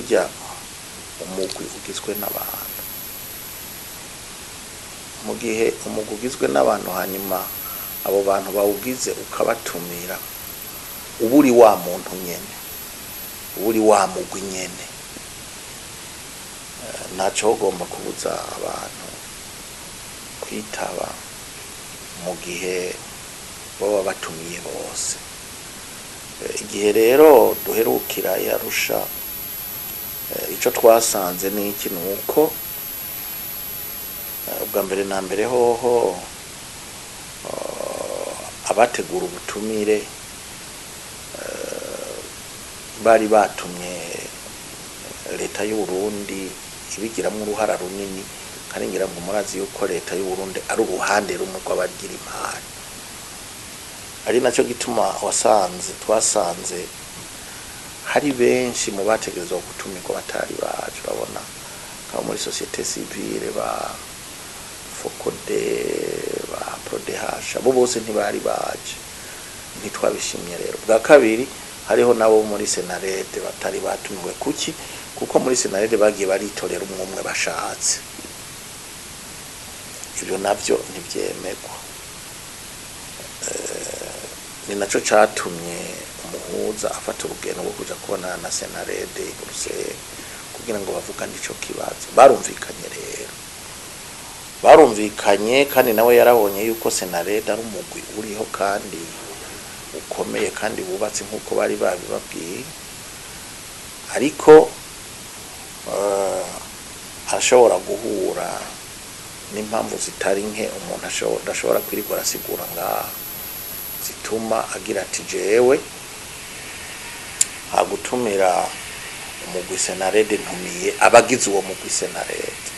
burya umugwi ugizwe n'abantu, mu gihe umugwi ugizwe n'abantu hanyuma abo bantu bawugize ukabatumira, uba uri wa muntu nyene, uba uri wa mugwi nyene, ntaco ugomba kubuza abantu kwitaba mu gihe baba batumiye bose. Igihe rero duherukira Arusha, ico twasanze n'iki nuko ubwa mbere na mbere hoho abategura ubutumire bari batumye leta y'u Burundi ibigiramwo uruhara runini, kandi ngira ngo murazi yuko leta y'u Burundi ari uruhande rumwe rw'abagira imari, ari naco gituma twasanze hari benshi mu bategerezwa gutumirwa batari baje. Urabona nka muri societe civile ba Fokode, ba Prodehash, abo bose ntibari baje, ntitwabishimye rero. Bwa kabiri hariho nabo muri Senarede batari batumiwe. Kuki? Kuko muri Senarede bagiye baritorera umwe bashatse, ibyo navyo ntivyemerwa. Ni naco catumye umuhuza afata urugendo rwo kuja kubona na Senarede i Bruxelles kugira ngo bavugane ico kibazo. Barumvikanye kandi nawe yarabonye yuko Senarede ari umugwi uriho kandi ukomeye kandi wubatse nk'uko bari babibabwiye, ariko ashobora guhura n'impamvu zitari nke umuntu ashobora kwirigwa arasigura ngaha, zituma agira ati jewe hagutumira umugwi Senarede ntumiye abagize uwo mugwi Senarede.